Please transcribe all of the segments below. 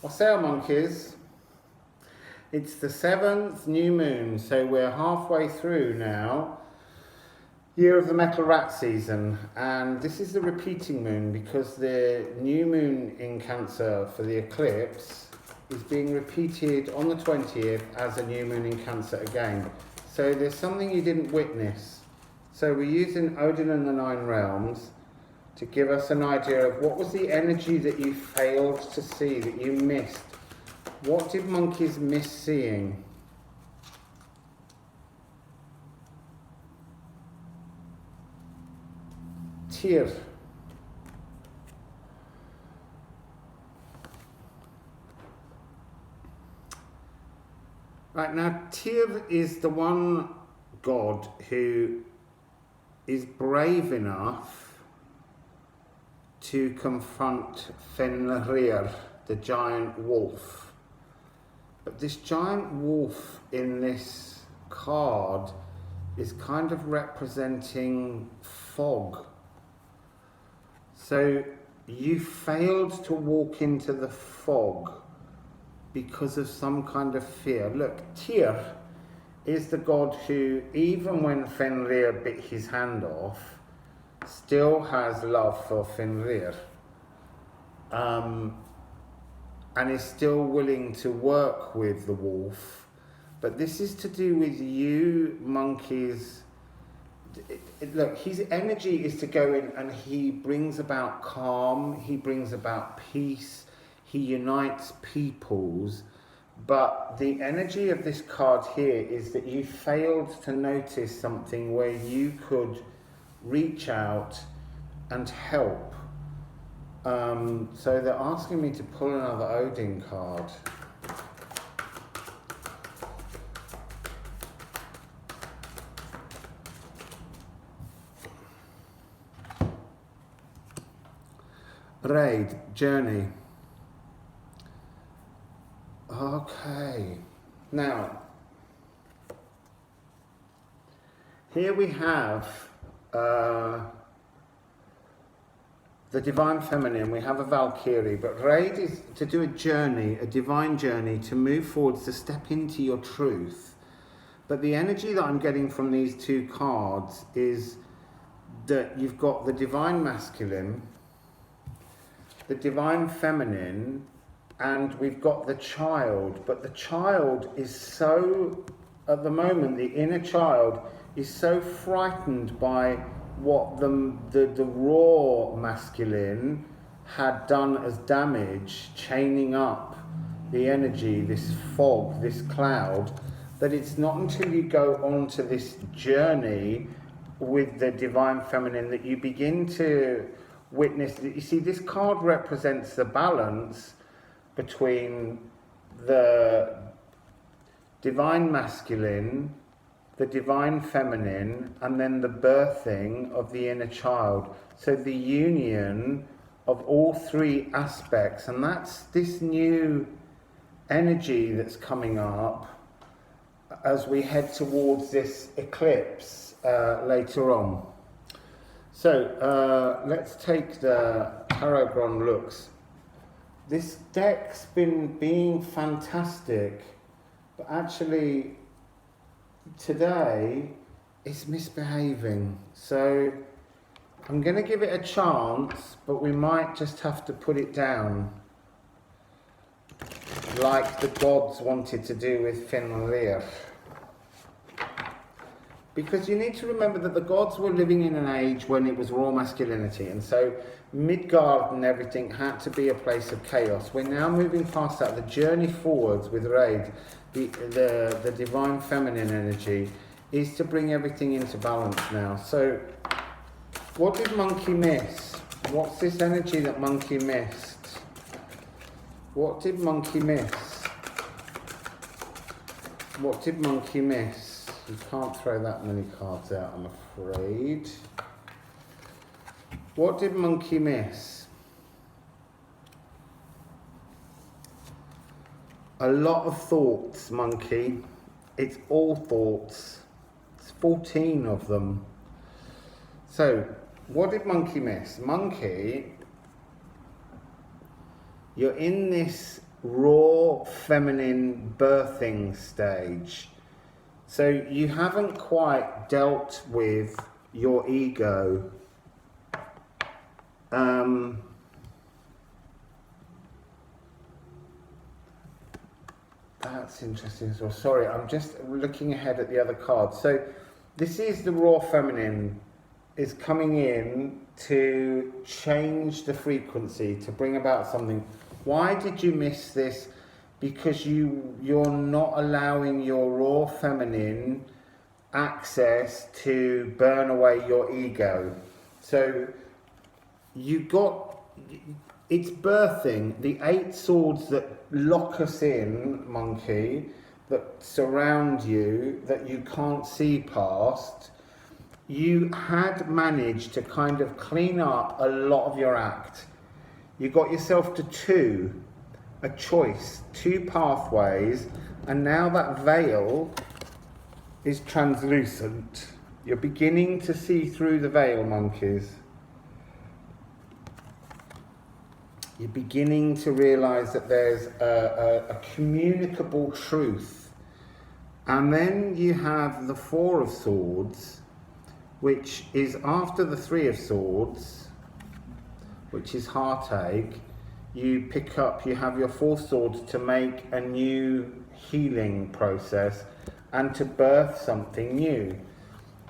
Well, sail monkeys, it's the 7th new moon, so we're halfway through now, year of the metal rat season, and this is the repeating moon because the new moon in Cancer for the eclipse is being repeated on the 20th as a new moon in Cancer again. So there's something you didn't witness. So we're using Odin and the 9 realms to give us an idea of what was the energy that you failed to see, that you missed. What did monkeys miss seeing? Seer. Right, now Seer is the one god who is brave enough to confront Fenrir, the giant wolf. But this giant wolf in this card is kind of representing fog. So you failed to walk into the fog because of some kind of fear. Look, Seer is the god who, even when Fenrir bit his hand off, still has love for Fenrir, and is still willing to work with the wolf. But this is to do with you monkeys. Look, his energy is to go in and he brings about calm, he brings about peace, he unites peoples. But the energy of this card here is that you failed to notice something where you could reach out and help. So they're asking me to pull another Odin card. Reid, journey. Okay, now here we have the divine feminine, we have a Valkyrie, but Reid is to do a journey, a divine journey, to move forwards, to step into your truth. But the energy that I'm getting from these two cards is that you've got the divine masculine, the divine feminine, and we've got the child. But the child is so, at the moment, the inner child is so frightened by what the raw masculine had done as damage, chaining up the energy, this fog, this cloud, that it's not until you go on to this journey with the divine feminine that you begin to witness. You see, this card represents the balance between the divine masculine, the divine feminine, and then the birthing of the inner child. So the union of all three aspects, and that's this new energy that's coming up as we head towards this eclipse later on. So let's take the Tarot Luxe. This deck's been being fantastic, but actually today it's misbehaving. So I'm going to give it a chance, but we might just have to put it down, like the gods wanted to do with Fenrir. Because you need to remember that the gods were living in an age when it was raw masculinity, and so Midgard and everything had to be a place of chaos. We're now moving past that. The journey forwards with Reid, the divine feminine energy, is to bring everything into balance now. So what did Monkey miss? What's this energy that Monkey missed? What did Monkey miss? What did Monkey miss? You can't throw that many cards out, I'm afraid. What did Monkey miss? A lot of thoughts, Monkey. It's all thoughts. It's 14 of them. So, what did Monkey miss? Monkey, you're in this raw feminine birthing stage. So you haven't quite dealt with your ego. That's interesting as well. Sorry, I'm just looking ahead at the other card. So this is the raw feminine is coming in to change the frequency, to bring about something. Why did you miss this? Because you're not allowing your raw feminine access to burn away your ego. So it's birthing the 8 swords that lock us in, monkey, that surround you, that you can't see past. You had managed to kind of clean up a lot of your act. You got yourself to a choice, 2 pathways, and now that veil is translucent. You're beginning to see through the veil, monkeys. You're beginning to realise that there's a communicable truth. And then you have the 4 of Swords, which is after the 3 of Swords, which is heartache. You pick up, you have your 4 swords to make a new healing process and to birth something new.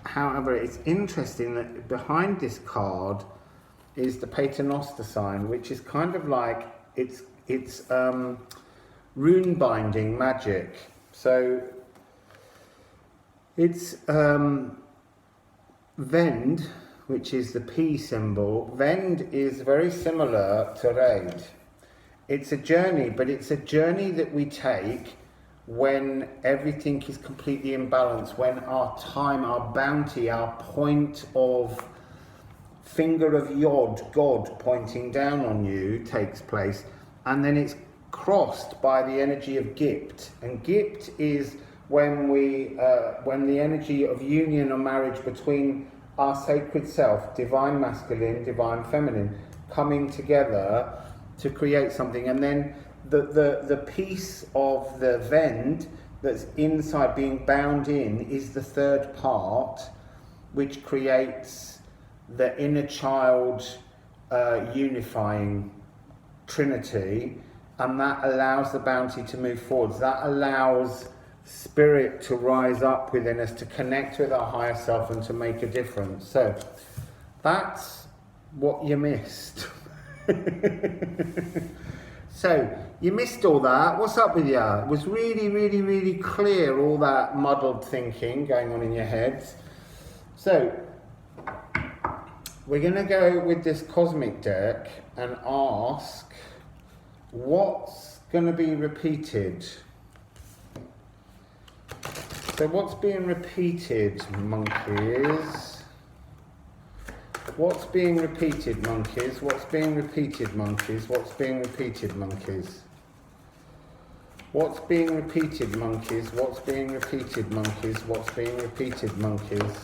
However, it's interesting that behind this card is the Paternoster sign, which is kind of like, it's rune binding magic. So it's Vend, which is the P symbol. Vend is very similar to Reid. It's a journey, but it's a journey that we take when everything is completely imbalanced, when our time, our bounty, our point of finger of Yod, God pointing down on you takes place, and then it's crossed by the energy of Gipt. And Gipt is when the energy of union or marriage between our sacred self, divine masculine, divine feminine, coming together to create something. And then the piece of the Vend that's inside, being bound in, is the 3rd part, which creates the inner child unifying trinity, and that allows the bounty to move forwards. That allows spirit to rise up within us, to connect with our higher self and to make a difference. So that's what you missed. So you missed all that. What's up with you? It was really, really, really clear, all that muddled thinking going on in your heads. So we're going to go with this cosmic deck and ask what's going to be repeated. So what's being repeated, monkeys? What's being repeated, monkeys? What's being repeated, monkeys? What's being repeated, monkeys? What's being repeated, monkeys? What's being repeated, monkeys? What's being repeated, monkeys?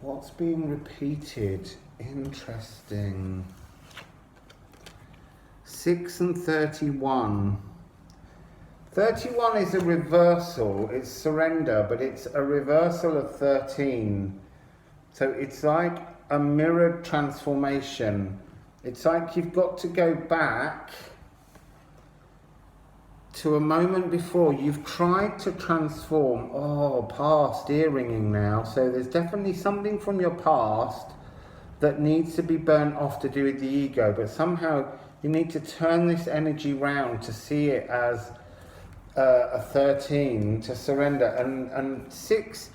What's being repeated? Interesting. 6 and 31. 31 is a reversal, it's surrender, but it's a reversal of 13. So it's like a mirrored transformation. It's like you've got to go back to a moment before. You've tried to transform. Oh, past, ear ringing now. So there's definitely something from your past that needs to be burnt off to do with the ego, but somehow you need to turn this energy round to see it as a 13, to surrender. And 6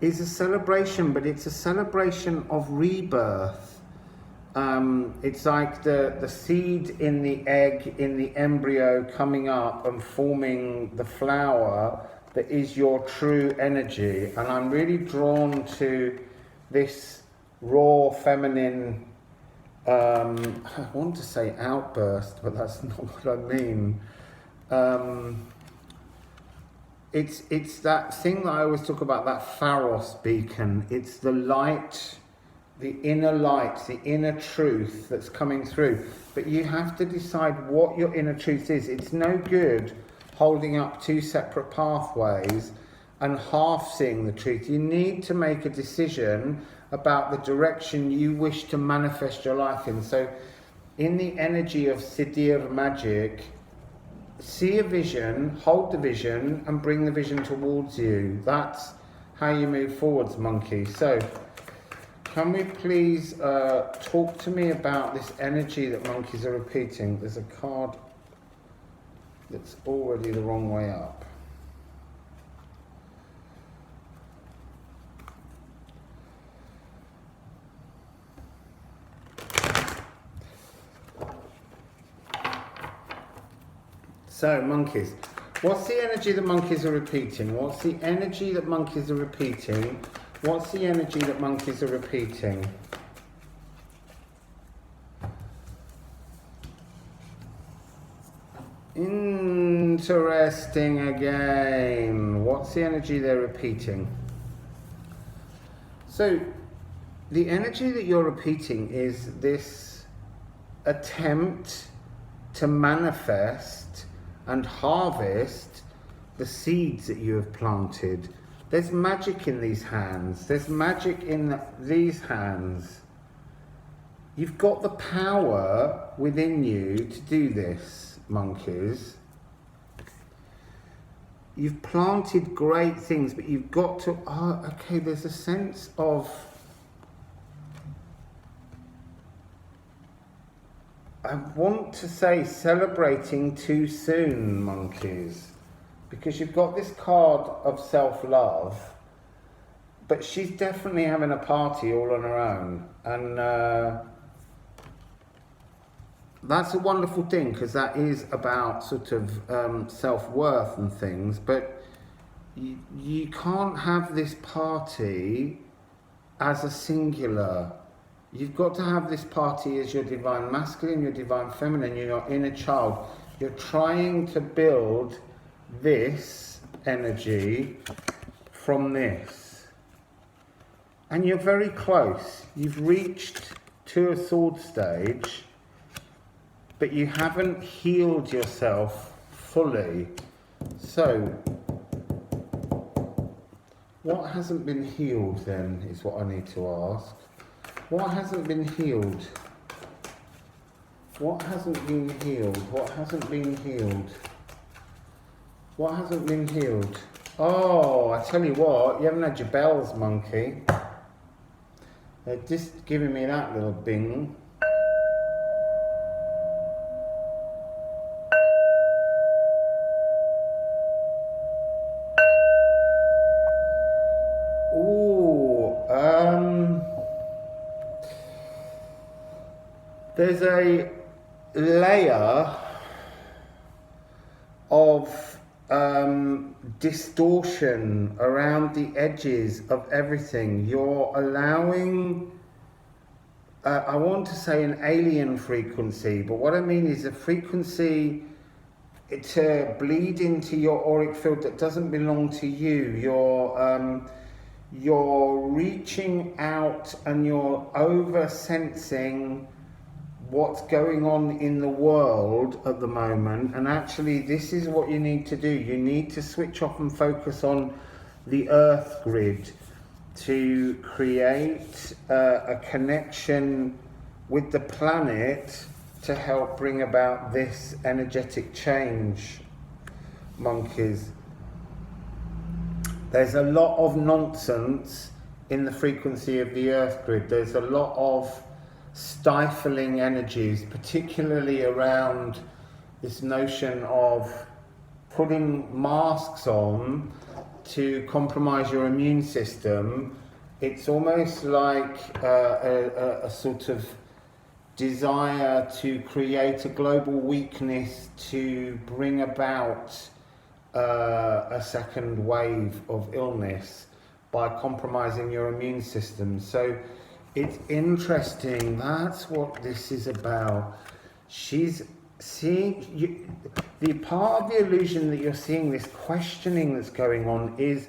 is a celebration, but it's a celebration of rebirth. It's like the seed in the egg, in the embryo, coming up and forming the flower that is your true energy. And I'm really drawn to this raw feminine, I want to say outburst, but that's not what I mean. It's that thing that I always talk about, that Pharos beacon. It's the light the inner light, the inner truth that's coming through. But you have to decide what your inner truth is. It's no good holding up two separate pathways and half seeing the truth. You need to make a decision about the direction you wish to manifest your life in. So in the energy of Siddhir magic, see a vision, hold the vision, and bring the vision towards you. That's how you move forwards, monkey. So can we please talk to me about this energy that monkeys are repeating? There's a card that's already the wrong way up. So, monkeys. What's the energy that monkeys are repeating? What's the energy that monkeys are repeating? What's the energy that monkeys are repeating? Interesting again. What's the energy they're repeating? So, the energy that you're repeating is this attempt to manifest and harvest the seeds that you have planted. There's magic in these hands. There's magic in these hands. You've got the power within you to do this, monkeys. You've planted great things, but you've got to, okay, there's a sense of, I want to say celebrating too soon, monkeys, because you've got this card of self-love, but she's definitely having a party all on her own, and that's a wonderful thing, because that is about sort of self-worth and things, but you can't have this party as a singular. You've got to have this party as your divine masculine, your divine feminine, your inner child. You're trying to build this energy from this. And you're very close. You've reached to a sword stage, but you haven't healed yourself fully. So, what hasn't been healed then is what I need to ask. What hasn't been healed? What hasn't been healed? What hasn't been healed? What hasn't been healed? Oh, I tell you what, you haven't had your bells, monkey. They're just giving me that little bing. There's a layer of distortion around the edges of everything. You're allowing, I want to say an alien frequency, but what I mean is a frequency to bleed into your auric field that doesn't belong to you. You're reaching out and you're over-sensing what's going on in the world at the moment, and actually this is what you need to do. You need to switch off and focus on the earth grid to create a connection with the planet to help bring about this energetic change, monkeys. There's a lot of nonsense in the frequency of the earth grid. There's a lot of stifling energies, particularly around this notion of putting masks on to compromise your immune system. It's almost like a sort of desire to create a global weakness to bring about a second wave of illness by compromising your immune system. So it's interesting, that's what this is about. She's seeing, the part of the illusion that you're seeing, this questioning that's going on, is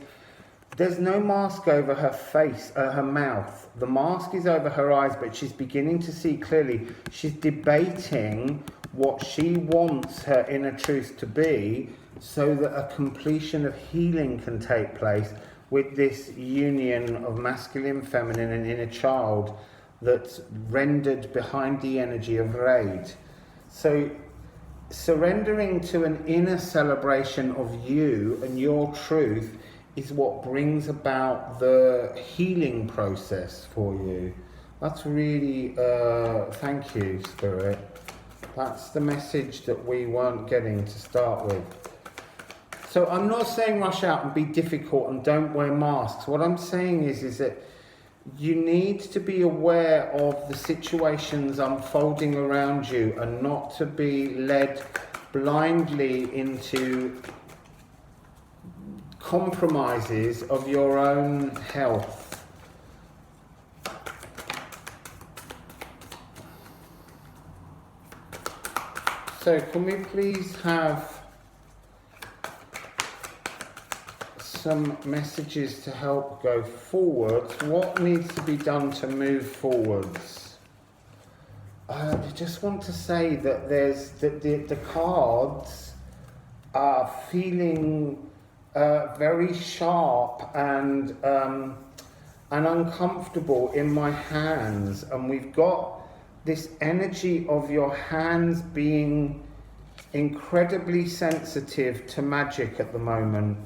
there's no mask over her face, her mouth. The mask is over her eyes, but she's beginning to see clearly. She's debating what she wants her inner truth to be, so that a completion of healing can take place with this union of masculine, feminine and inner child that's rendered behind the energy of Reid. So surrendering to an inner celebration of you and your truth is what brings about the healing process for you. That's really, thank you, Spirit. That's the message that we weren't getting to start with. So I'm not saying rush out and be difficult and don't wear masks. What I'm saying is that you need to be aware of the situations unfolding around you and not to be led blindly into compromises of your own health. So can we please have some messages to help go forwards? What needs to be done to move forwards? I just want to say that there's the cards are feeling very sharp and uncomfortable in my hands, and we've got this energy of your hands being incredibly sensitive to magic at the moment.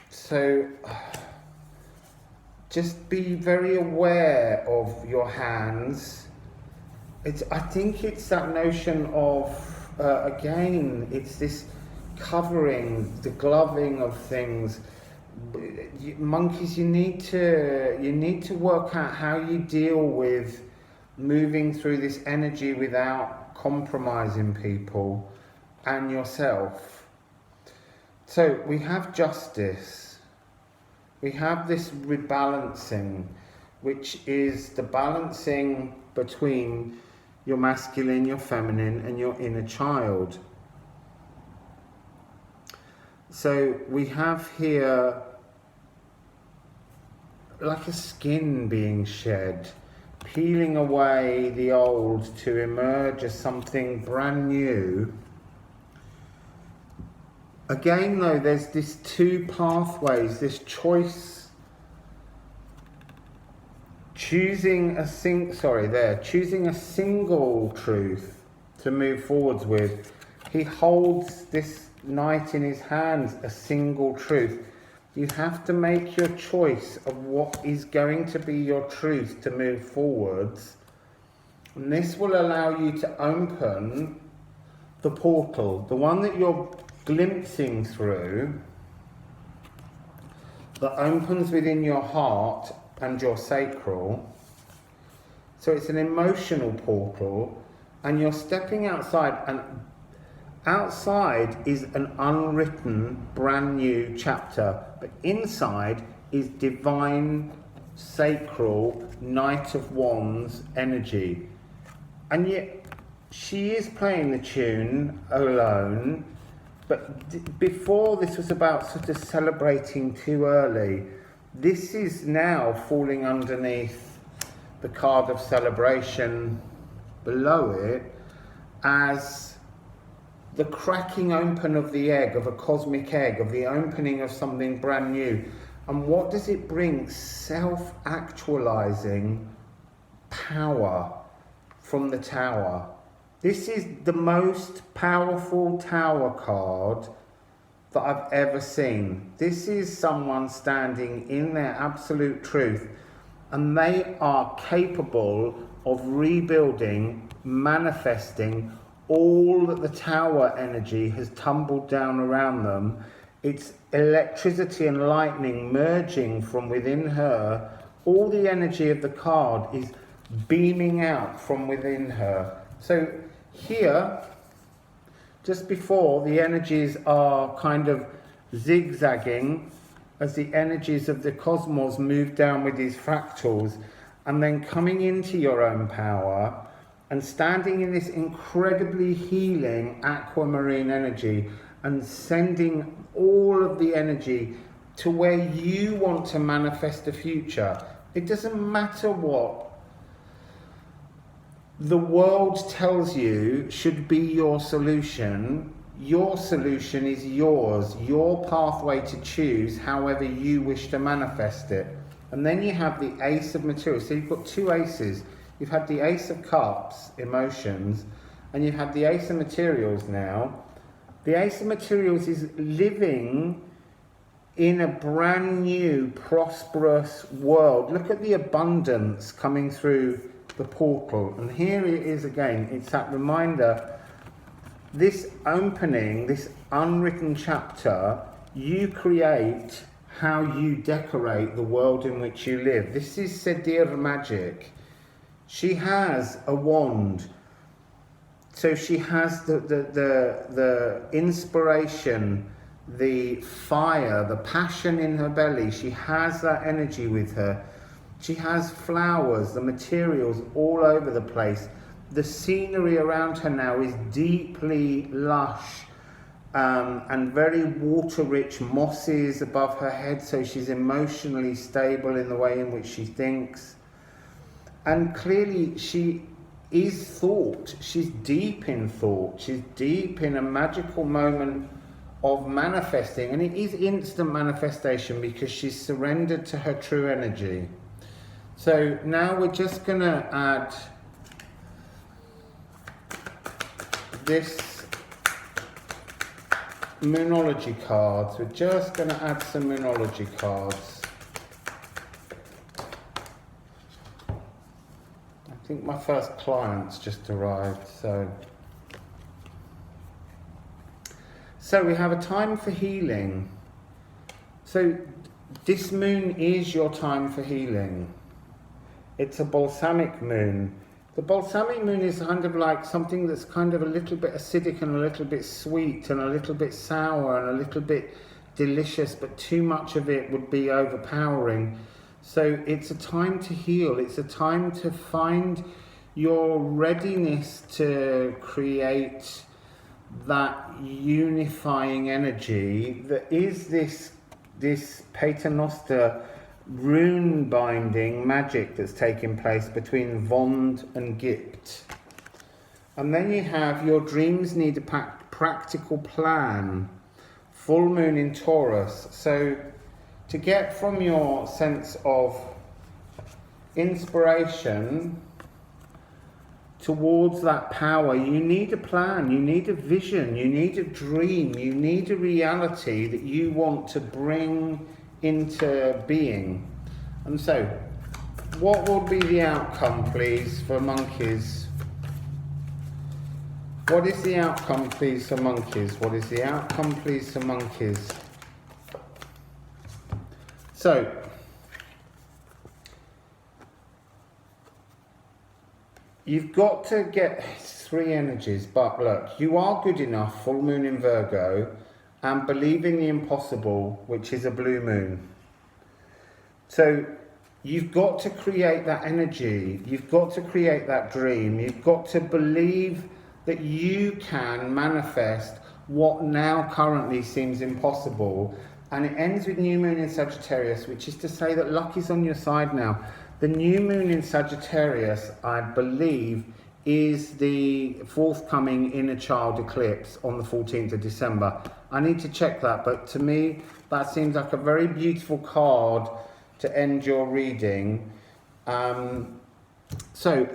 So just be very aware of your hands. I think it's that notion of, again, it's this covering, the gloving of things. Monkeys, you need to work out how you deal with moving through this energy without compromising people and yourself. So we have justice. We have this rebalancing, which is the balancing between your masculine, your feminine, and your inner child. So we have here like a skin being shed, peeling away the old to emerge as something brand new. Again though, there's these two pathways, this choice, choosing a single truth to move forwards with. He holds this knight in his hands, a single truth. You have to make your choice of what is going to be your truth to move forwards, and this will allow you to open the portal, the one that you're glimpsing through, that opens within your heart and your sacral. So it's an emotional portal, and you're stepping outside, and outside is an unwritten brand new chapter, but inside is divine, sacral, Knight of Wands energy. And yet she is playing the tune alone, but before this was about sort of celebrating too early. This is now falling underneath the card of celebration below it as the cracking open of the egg, of a cosmic egg, of the opening of something brand new. And what does it bring? Self-actualizing power from the tower. This is the most powerful tower card that I've ever seen. This is someone standing in their absolute truth, and they are capable of rebuilding, manifesting all that the tower energy has tumbled down around them. It's electricity and lightning merging from within her. All the energy of the card is beaming out from within her. So here, just before, the energies are kind of zigzagging as the energies of the cosmos move down with these fractals, and then coming into your own power and standing in this incredibly healing aquamarine energy and sending all of the energy to where you want to manifest the future. It doesn't matter what the world tells you should be your solution. Your solution is yours, your pathway to choose however you wish to manifest it. And then you have the Ace of Materials. So you've got two aces. You've had the Ace of Cups, emotions, and you've had the Ace of Materials now. The Ace of Materials is living in a brand new, prosperous world. Look at the abundance coming through the portal. And here it is again. It's that reminder, this opening, this unwritten chapter, you create how you decorate the world in which you live. This is Seer magic. She has a wand. So she has the inspiration, the fire, the passion in her belly. She has that energy with her. She has flowers, the materials all over the place. The scenery around her now is deeply lush and very water-rich, mosses above her head, so she's emotionally stable in the way in which she thinks. And clearly she is thought. She's deep in thought. She's deep in a magical moment of manifesting, and it is instant manifestation because she's surrendered to her true energy. So now we're just going to add this Moonology cards. We're just going to add some Moonology cards. I think my first client's just arrived, so we have a time for healing. So this moon is your time for healing. It's a balsamic moon. The balsamic moon is kind of like something that's kind of a little bit acidic and a little bit sweet and a little bit sour and a little bit delicious, but too much of it would be overpowering. So it's a time to heal. It's a time to find your readiness to create that unifying energy that is this Paternoster rune binding magic that's taking place between Vond and Gipt. And then you have your dreams need a practical plan. Full moon in Taurus. So to get from your sense of inspiration towards that power, you need a plan, you need a vision, you need a dream, you need a reality that you want to bring into being. And so, what will be the outcome, please, for monkeys? What is the outcome, please, for monkeys? What is the outcome, please, for monkeys? So, you've got to get three energies, but look, you are good enough, full moon in Virgo, and believe in the impossible, which is a blue moon. So you've got to create that energy, you've got to create that dream, you've got to believe that you can manifest what now currently seems impossible. And it ends with new moon in Sagittarius, which is to say that luck is on your side now. The new moon in Sagittarius, I believe, is the forthcoming inner child eclipse on the 14th of December. I need to check that, but to me, that seems like a very beautiful card to end your reading. So,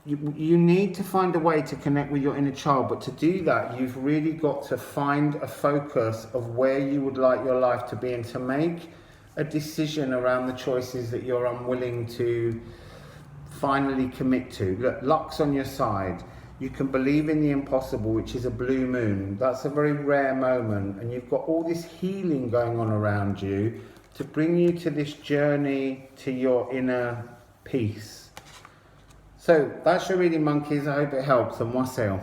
you need to find a way to connect with your inner child, but to do that, you've really got to find a focus of where you would like your life to be and to make a decision around the choices that you're unwilling to finally commit to. Look, luck's on your side. You can believe in the impossible, which is a blue moon. That's a very rare moment, and you've got all this healing going on around you to bring you to this journey to your inner peace. So that's your reading, monkeys. I hope it helps, and wassail.